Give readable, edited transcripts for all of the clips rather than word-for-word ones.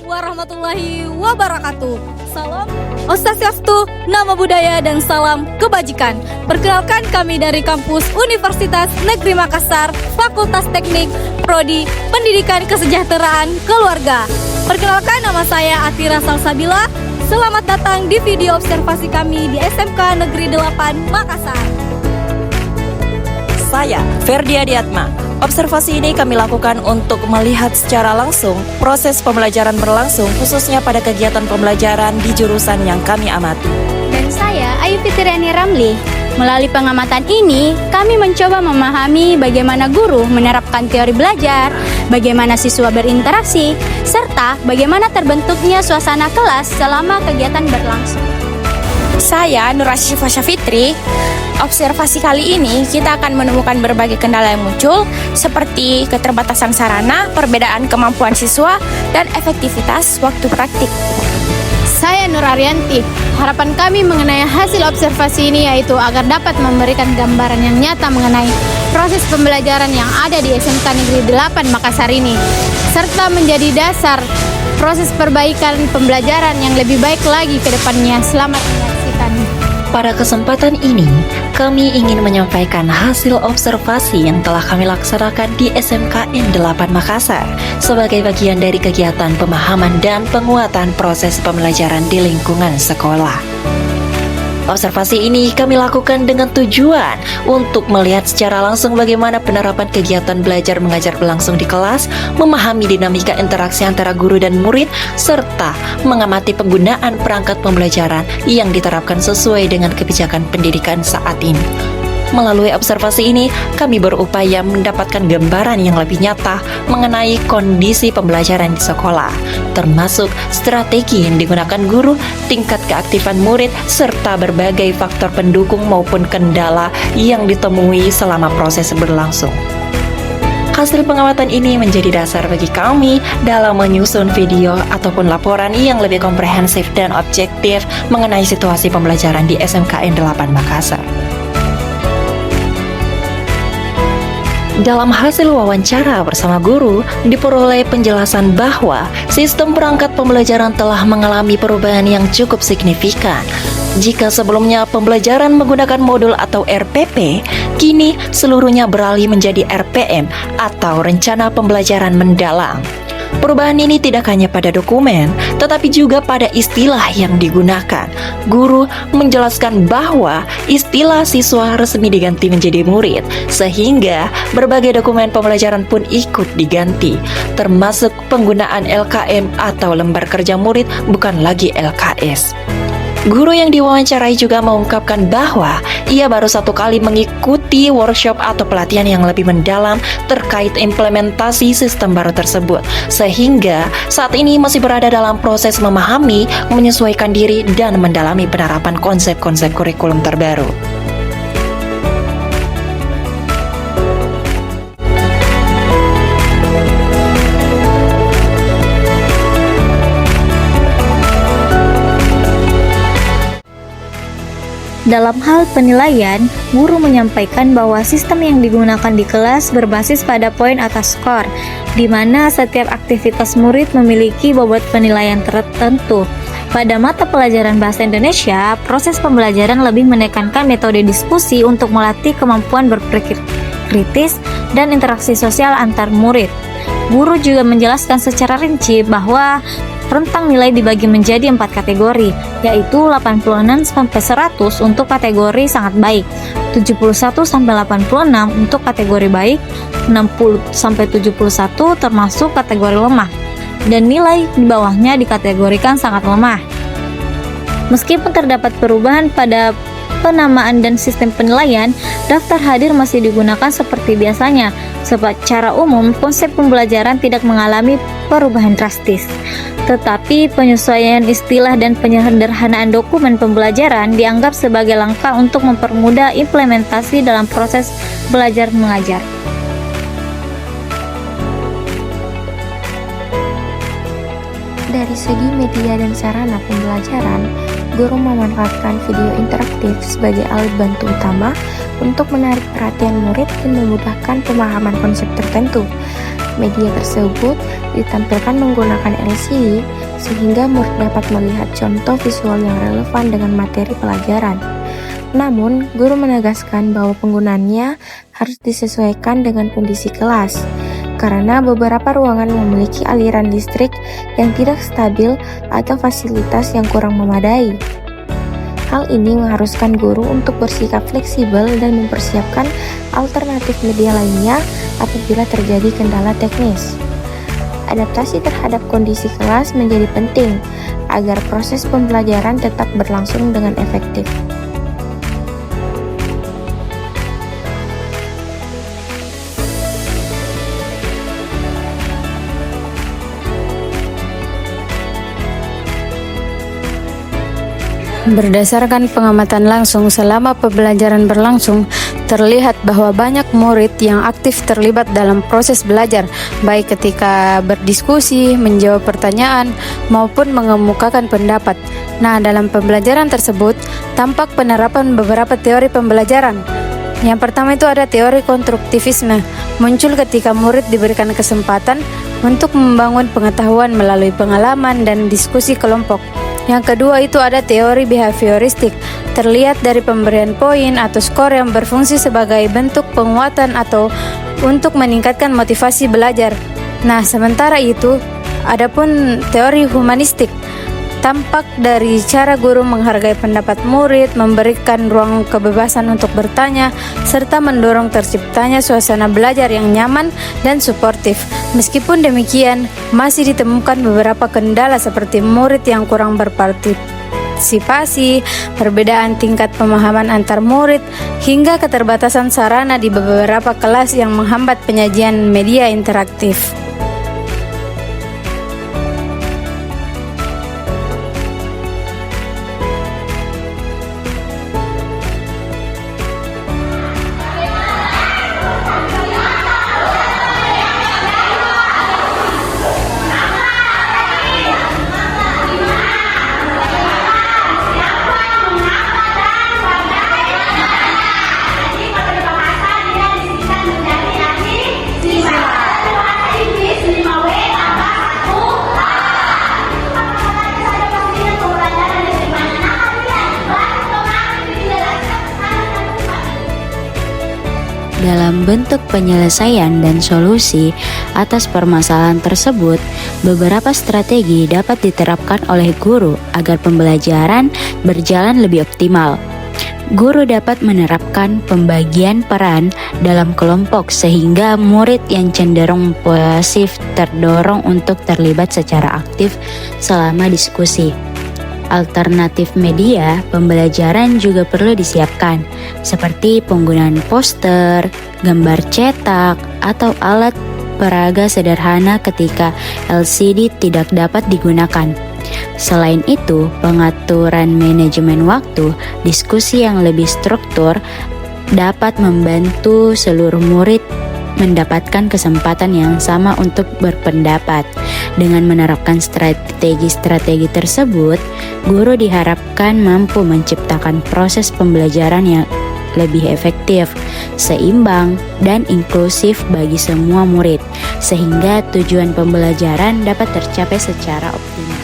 warahmatullahi wabarakatuh. Salam Om Swastiastu, nama budaya dan salam kebajikan. Perkenalkan kami dari kampus Universitas Negeri Makassar, Fakultas Teknik, Prodi Pendidikan Kesejahteraan Keluarga. Perkenalkan, nama saya Atira Salsabila. Selamat datang di video observasi kami di SMK Negeri 8 Makassar. Saya Ferdia Diatma. Observasi ini kami lakukan untuk melihat secara langsung proses pembelajaran berlangsung, khususnya pada kegiatan pembelajaran di jurusan yang kami amati. Dan saya Ayu Fitriani Ramli. Melalui pengamatan ini, kami mencoba memahami bagaimana guru menerapkan teori belajar, bagaimana siswa berinteraksi, serta bagaimana terbentuknya suasana kelas selama kegiatan berlangsung. Saya Nur Asyifa Syafitri. Observasi kali ini kita akan menemukan berbagai kendala yang muncul seperti keterbatasan sarana, perbedaan kemampuan siswa, dan efektivitas waktu praktik. Saya Nur Arianti. Harapan kami mengenai hasil observasi ini yaitu agar dapat memberikan gambaran yang nyata mengenai proses pembelajaran yang ada di SMK Negeri 8 Makassar ini, serta menjadi dasar proses perbaikan pembelajaran yang lebih baik lagi ke depannya. Selamat menyaksikan. Pada kesempatan ini, kami ingin menyampaikan hasil observasi yang telah kami laksanakan di SMKN 8 Makassar sebagai bagian dari kegiatan pemahaman dan penguatan proses pembelajaran di lingkungan sekolah. Observasi ini kami lakukan dengan tujuan untuk melihat secara langsung bagaimana penerapan kegiatan belajar mengajar berlangsung di kelas, memahami dinamika interaksi antara guru dan murid, serta mengamati penggunaan perangkat pembelajaran yang diterapkan sesuai dengan kebijakan pendidikan saat ini. Melalui observasi ini, kami berupaya mendapatkan gambaran yang lebih nyata mengenai kondisi pembelajaran di sekolah, termasuk strategi yang digunakan guru, tingkat keaktifan murid, serta berbagai faktor pendukung maupun kendala yang ditemui selama proses berlangsung. Hasil pengamatan ini menjadi dasar bagi kami dalam menyusun video ataupun laporan yang lebih komprehensif dan objektif mengenai situasi pembelajaran di SMKN 8 Makassar. Dalam hasil wawancara bersama guru, diperoleh penjelasan bahwa sistem perangkat pembelajaran telah mengalami perubahan yang cukup signifikan. Jika sebelumnya pembelajaran menggunakan modul atau RPP, kini seluruhnya beralih menjadi RPM atau Rencana Pembelajaran Mendalam. Perubahan ini tidak hanya pada dokumen, tetapi juga pada istilah yang digunakan. Guru menjelaskan bahwa istilah siswa resmi diganti menjadi murid, sehingga berbagai dokumen pembelajaran pun ikut diganti, termasuk penggunaan LKM atau lembar kerja murid bukan lagi LKS. Guru yang diwawancarai juga mengungkapkan bahwa ia baru satu kali mengikuti workshop atau pelatihan yang lebih mendalam terkait implementasi sistem baru tersebut, sehingga saat ini masih berada dalam proses memahami, menyesuaikan diri, dan mendalami penerapan konsep-konsep kurikulum terbaru. Dalam hal penilaian, guru menyampaikan bahwa sistem yang digunakan di kelas berbasis pada poin atas skor, di mana setiap aktivitas murid memiliki bobot penilaian tertentu. Pada mata pelajaran Bahasa Indonesia, proses pembelajaran lebih menekankan metode diskusi untuk melatih kemampuan berpikir kritis dan interaksi sosial antar murid. Guru juga menjelaskan secara rinci bahwa rentang nilai dibagi menjadi 4 kategori, yaitu 86-100 untuk kategori sangat baik, 71-86 untuk kategori baik, 60-71 termasuk kategori lemah, dan nilai di bawahnya dikategorikan sangat lemah. Meskipun terdapat perubahan pada penamaan dan sistem penilaian, daftar hadir masih digunakan seperti biasanya. Secara umum, konsep pembelajaran tidak mengalami perubahan drastis. Tetapi penyesuaian istilah dan penyederhanaan dokumen pembelajaran dianggap sebagai langkah untuk mempermudah implementasi dalam proses belajar mengajar. Dari segi media dan sarana pembelajaran, guru memanfaatkan video interaktif sebagai alat bantu utama untuk menarik perhatian murid dan memudahkan pemahaman konsep tertentu. Media tersebut ditampilkan menggunakan LCD sehingga murid dapat melihat contoh visual yang relevan dengan materi pelajaran. Namun, guru menegaskan bahwa penggunaannya harus disesuaikan dengan kondisi kelas, karena beberapa ruangan memiliki aliran listrik yang tidak stabil atau fasilitas yang kurang memadai. Hal ini mengharuskan guru untuk bersikap fleksibel dan mempersiapkan alternatif media lainnya apabila terjadi kendala teknis. Adaptasi terhadap kondisi kelas menjadi penting agar proses pembelajaran tetap berlangsung dengan efektif. Berdasarkan pengamatan langsung selama pembelajaran berlangsung, terlihat bahwa banyak murid yang aktif terlibat dalam proses belajar, baik ketika berdiskusi, menjawab pertanyaan, maupun mengemukakan pendapat. Nah, dalam pembelajaran tersebut, tampak penerapan beberapa teori pembelajaran. Yang pertama itu ada teori konstruktivisme, muncul ketika murid diberikan kesempatan untuk membangun pengetahuan melalui pengalaman dan diskusi kelompok. Yang kedua itu ada teori behavioristik, terlihat dari pemberian poin atau skor yang berfungsi sebagai bentuk penguatan atau untuk meningkatkan motivasi belajar. Nah, sementara itu, adapun teori humanistik, tampak dari cara guru menghargai pendapat murid, memberikan ruang kebebasan untuk bertanya, serta mendorong terciptanya suasana belajar yang nyaman dan suportif. Meskipun demikian, masih ditemukan beberapa kendala seperti murid yang kurang berpartisipasi, perbedaan tingkat pemahaman antar murid, hingga keterbatasan sarana di beberapa kelas yang menghambat penyajian media interaktif. Dalam bentuk penyelesaian dan solusi atas permasalahan tersebut, beberapa strategi dapat diterapkan oleh guru agar pembelajaran berjalan lebih optimal. Guru dapat menerapkan pembagian peran dalam kelompok sehingga murid yang cenderung pasif terdorong untuk terlibat secara aktif selama diskusi. Alternatif media pembelajaran juga perlu disiapkan, seperti penggunaan poster, gambar cetak, atau alat peraga sederhana ketika LCD tidak dapat digunakan. Selain itu, pengaturan manajemen waktu, diskusi yang lebih struktur dapat membantu seluruh murid mendapatkan kesempatan yang sama untuk berpendapat. Dengan menerapkan strategi-strategi tersebut, guru diharapkan mampu menciptakan proses pembelajaran yang lebih efektif, seimbang, dan inklusif bagi semua murid, sehingga tujuan pembelajaran dapat tercapai secara optimal.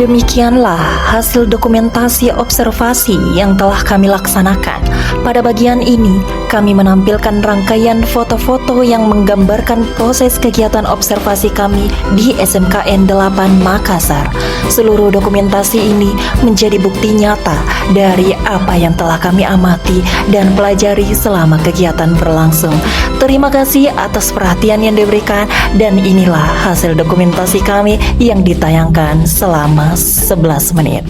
Demikianlah hasil dokumentasi observasi yang telah kami laksanakan. Pada bagian ini, kami menampilkan rangkaian foto-foto yang menggambarkan proses kegiatan observasi kami di SMKN 8 Makassar. Seluruh dokumentasi ini menjadi bukti nyata dari apa yang telah kami amati dan pelajari selama kegiatan berlangsung. Terima kasih atas perhatian yang diberikan, dan inilah hasil dokumentasi kami yang ditayangkan selama 11 menit.